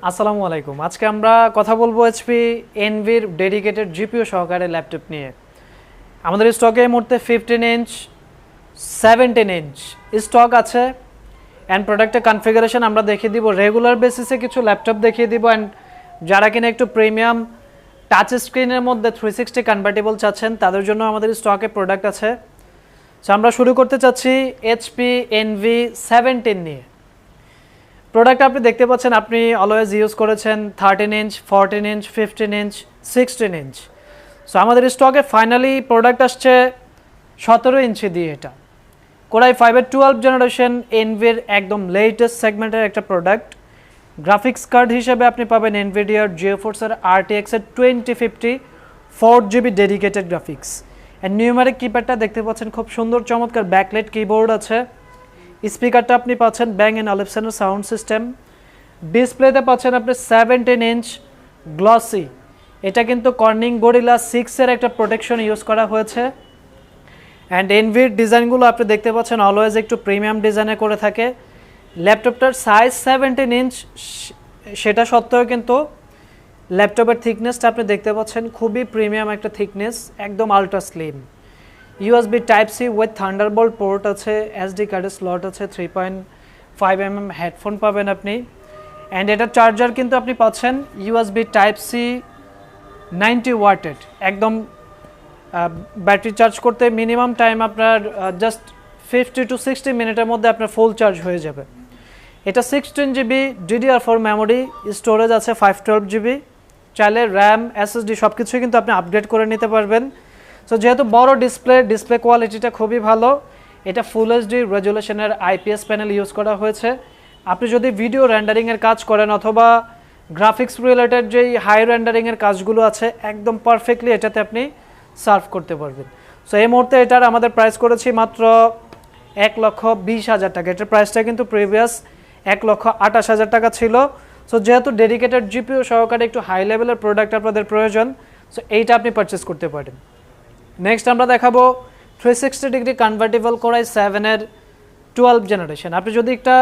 আসসালামু আলাইকুম। আজকে আমরা কথা বলবো এইচপি এনভির ডেডিকেটেড জিপিইউ সহকারে ল্যাপটপ নিয়ে। আমাদের স্টকে এই মুহূর্তে 15 ইঞ্চ 17 ইঞ্চ স্টক আছে। অ্যান্ড প্রোডাক্টের কনফিগারেশন আমরা দেখিয়ে দিব, রেগুলার বেসিসে কিছু ল্যাপটপ দেখিয়ে দিব। অ্যান্ড যারা কিনা একটু প্রিমিয়াম টাচ স্ক্রিনের মধ্যে 360 কনভার্টেবল চাচ্ছেন তাদের জন্য আমাদের স্টকে প্রোডাক্ট আছে। সো আমরা শুরু করতে চাচ্ছি এইচপি এনভি 17 নিয়ে। প্রোডাক্ট আপনি দেখতে পাচ্ছেন, আপনি অলওয়েজ ইউজ করেছেন 13 inch, 14 inch, 15 inch, 16 inch. So আমাদের স্টকে ফাইনালি প্রোডাক্ট আসছে 17 ইঞ্চি দিয়ে। এটা কোরাই 5-এর 12 জেনারেশন এনভির একদম লেটেস্ট সেগমেন্টের একটা প্রোডাক্ট। গ্রাফিক্স কার্ড হিসেবে আপনি পাবেন এনভিডিআর জিওফোর্সের RTX-এর 2050 4GB dedicated graphics. And numeric কিপ্যাডটা দেখতে পাচ্ছেন, খুব সুন্দর চমৎকার ব্যাকলাইট কিবোর্ড আছে। স্পিকারটা আপনি পাচ্ছেন ব্যাং অ্যান্ড অলিপসনের সাউন্ড সিস্টেম। ডিসপ্লেতে পাচ্ছেন আপনি 17 ইঞ্চ গ্লসি। এটা কিন্তু কর্নিং গরিলা 6-এর একটা প্রোটেকশন ইউজ করা হয়েছে। অ্যান্ড এনভির ডিজাইনগুলো আপনি দেখতে পাচ্ছেন অলওয়েজ একটু প্রিমিয়াম ডিজাইনে করে থাকে। ল্যাপটপটার সাইজ 17 ইঞ্চ, সেটা সত্ত্বেও কিন্তু ল্যাপটপের থিকনেসটা আপনি দেখতে পাচ্ছেন খুবই প্রিমিয়াম একটা থিকনেস, একদম ultra slim. USB type C with Thunderbolt port আছে, এসডি কার্ডের স্লট আছে, 3.5mm হেডফোন পাবেন আপনি। অ্যান্ড এটার চার্জার কিন্তু আপনি পাচ্ছেন ইউএসবি টাইপ সি 90 ওয়াটের। একদম ব্যাটারি চার্জ করতে মিনিমাম টাইম আপনার জাস্ট 50 to 60 মিনিটের মধ্যে আপনার ফুল চার্জ হয়ে যাবে। এটা 16GB DDR4 মেমোরি, স্টোরেজ আছে 512GB। চাইলে র্যাম, SSD সব কিছুই কিন্তু আপনি আপগ্রেড করে নিতে পারবেন। সো যেহেতু বড় ডিসপ্লে কোয়ালিটিটা খুবই ভালো। এটা ফুল এইচডি রেজুলেশনের IPS প্যানেল ইউজ করা হয়েছে। আপনি যদি ভিডিও রেন্ডারিংয়ের কাজ করেন অথবা গ্রাফিক্স রিলেটেড যেই হাই রেন্ডারিংয়ের কাজগুলো আছে, একদম পারফেক্টলি এটাতে আপনি সার্ভ করতে পারবেন। সো এই মুহূর্তে এটার আমাদের প্রাইস করেছি মাত্র 1,20,000 টাকা। এটার প্রাইসটা কিন্তু প্রিভিয়াস 1,28,000 টাকা ছিল। সো যেহেতু ডেডিকেটেড জিপিইউ সহকারে একটু হাই লেভেলের প্রোডাক্ট আপনাদের প্রয়োজন, সো এইটা আপনি পারচেস করতে পারেন। নেক্সট আমরা দেখাবো 360 ডিগ্রি কনভার্টেবল কোরাই 7-এর 12 জেনারেশন। আপনি যদি একটা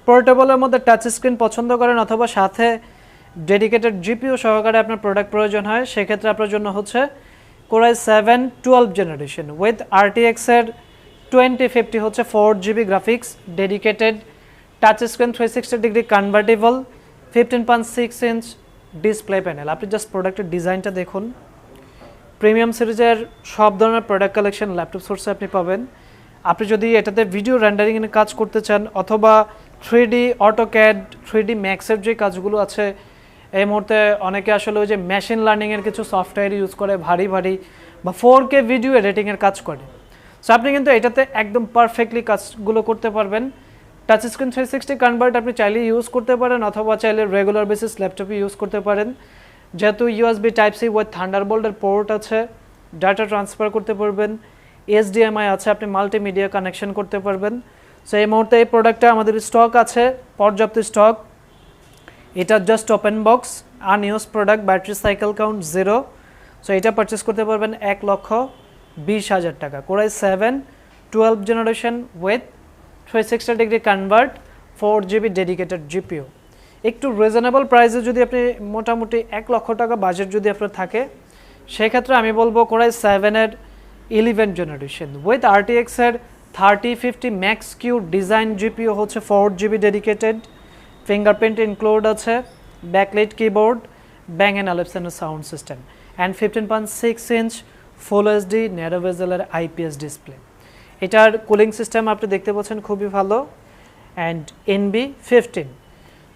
পোর্টেবলের মধ্যে টাচ স্ক্রিন পছন্দ করেন অথবা সাথে ডেডিকেটেড জিপিইউ সহকারে আপনার প্রোডাক্ট প্রয়োজন হয়, সেক্ষেত্রে আপনার জন্য হচ্ছে কোরাই 7 12 জেনারেশন উইথ RTX-এর 2050 হচ্ছে 4GB graphics, dedicated touch screen 360 degree convertible, 15.6 inch display panel. আপনি জাস্ট প্রোডাক্টের ডিজাইনটা দেখুন। প্রিমিয়াম সিরিজের সব ধরনের প্রোডাক্ট কালেকশন ল্যাপটপ সোর্সে আপনি পাবেন। আপনি যদি এটাতে ভিডিও রেন্ডারিংয়ের কাজ করতে চান অথবা 3D অটোক্যাড, 3D ম্যাক্সের যে কাজগুলো আছে, এই মুহূর্তে অনেকে আসলে ওই যে মেশিন লার্নিংয়ের কিছু সফটওয়্যার ইউজ করে ভারী বা 4K ভিডিও এডিটিংয়ের কাজ করে। সো আপনি কিন্তু এটাতে একদম পারফেক্টলি কাজগুলো করতে পারবেন। টাচ স্ক্রিন 360 কনভার্ট আপনি চাইলে ইউজ করতে পারেন অথবা চাইলে রেগুলার বেসিস ল্যাপটপে ইউজ করতে পারেন। যেহেতু ইউএসবি টাইপ সি উইথ থান্ডারবোল্টের পোর্ট আছে, ডাটা ট্রান্সফার করতে পারবেন, HDMI আছে, আপনি মাল্টিমিডিয়া কানেকশন করতে পারবেন। সো এই মুহূর্তে এই প্রোডাক্টটা আমাদের স্টক আছে, পর্যাপ্ত স্টক। এটা just open box, আনইউজ product, battery cycle count 0। So এটা পারচেস করতে পারবেন 1,20,000 টাকা। Core i 7 12 generation with 360 degree convert, 4GB dedicated GPU. একটু রিজনেবল প্রাইসে যদি আপনি মোটামুটি 1 লক্ষ টাকা বাজেট যদি আপনার থাকে, সেক্ষেত্রে আমি বলবো কোরাই 7-এর 11 জেনারেশন উইথ RTX-এর 3050 ম্যাক্স কিউ ডিজাইন জিপিইউ হচ্ছে 4GB ডেডিকেটেড, ফিঙ্গারপ্রিন্ট ইনক্লুড আছে, ব্যাকলাইট কিবোর্ড, ব্যাং অ্যান্ড অলিপসনের sound system, and 15.6 inch full HD narrow বেজেলের IPS ডিসপ্লে। এটার কুলিং সিস্টেম আপনি দেখতে পাচ্ছেন খুবই ভালো, and NB15।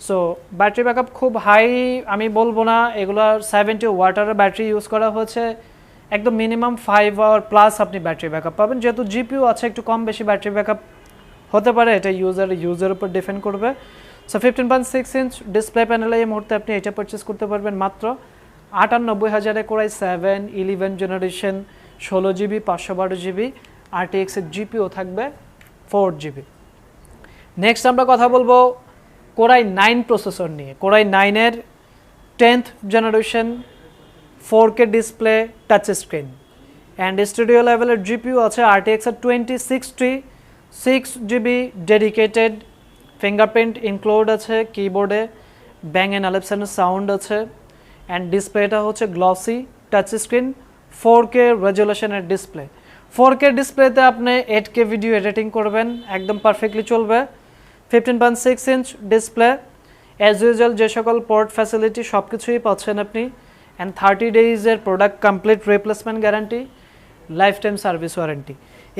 So battery backup খুব হাই আমি বলবো না, এগুলো 70 ওয়াটের ব্যাটারি ইউজ করা হয়েছে। একদম মিনিমাম 5 আওয়ার প্লাস আপনি ব্যাটারি ব্যাকআপ পাবেন। যেহেতু জিপিইউ আছে, একটু কম বেশি ব্যাটারি ব্যাকআপ হতে পারে, এটা ইউজারের উপর ডিপেন্ড করবে। সো 15.6 ইঞ্চ ডিসপ্লে প্যানেলে এই মুহূর্তে আপনি এটা পারচেস করতে পারবেন মাত্র 98,000-এ। কোরাই 7 11 জেনারেশন 16GB 512GB RTX-এর জিপিইউ থাকবে 4GB। নেক্সট আমরা কথা বলবো কোরাই 9 প্রসেসর নিয়ে। কোরাই 9-এর 10th generation 4K display, touch screen, and studio লেভেলের জিপিইউ আছে, RTX-এর 2060 6GB ডেডিকেটেড, ফিঙ্গারপ্রিন্ট ইনক্লুড আছে কিবোর্ডে, ব্যাং অ্যান্ড অলিপসনের সাউন্ড আছে, অ্যান্ড ডিসপ্লেটা হচ্ছে গ্লসি টাচ স্ক্রিন 4K রেজুলেশনের ডিসপ্লে। 4K ডিসপ্লেতে আপনি 8K ভিডিও এডিটিং করবেন, একদম পারফেক্টলি চলবে। 15.6 ইঞ্চ ডিসপ্লে, অ্যাজ ইউজুয়াল যে সকল পোর্ট ফ্যাসিলিটি সব কিছুই পাচ্ছেন আপনি, অ্যান্ড 30 ডেইজের product complete replacement guarantee, lifetime service warranty.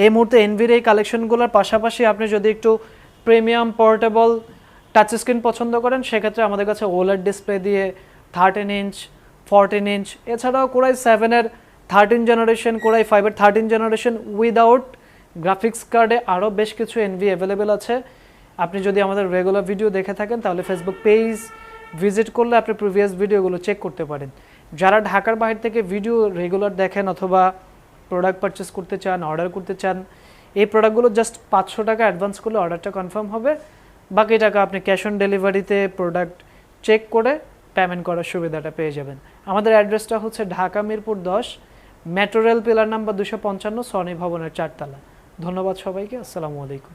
এই মুহূর্তে এনভির এই কালেকশনগুলোর পাশাপাশি আপনি যদি একটু প্রিমিয়াম পোর্টেবল টাচ স্ক্রিন পছন্দ করেন, সেক্ষেত্রে আমাদের কাছে ওলেড ডিসপ্লে দিয়ে 13 ইঞ্চ, 14 ইঞ্চ, এছাড়াও কোরাই 7-এর 13 জেনারেশন, কোরাই 5-এর 13 জেনারেশন উইদাউট গ্রাফিক্স কার্ডে আরও বেশ কিছু এনভি অ্যাভেলেবেল আছে। আপনি যদি আমাদের রেগুলার ভিডিও দেখে থাকেন তাহলে ফেসবুক পেজ ভিজিট করলে আপনি প্রিভিয়াস ভিডিওগুলো চেক করতে পারেন। যারা ঢাকার বাইরে থেকে ভিডিও রেগুলার দেখেন অথবা প্রোডাক্ট পারচেস করতে চান, অর্ডার করতে চান, এই প্রোডাক্টগুলো জাস্ট 500 টাকা অ্যাডভান্স করলে অর্ডারটা কনফার্ম হবে। বাকি টাকা আপনি ক্যাশ অন ডেলিভারিতে প্রোডাক্ট চেক করে পেমেন্ট করার সুবিধাটা পেয়ে যাবেন। আমাদের অ্যাড্রেসটা হচ্ছে Dhaka Mirpur 10, metro rail pillar number 255, Sony ভবনের 4 তলা। ধন্যবাদ সবাইকে, আসসালামু আলাইকুম।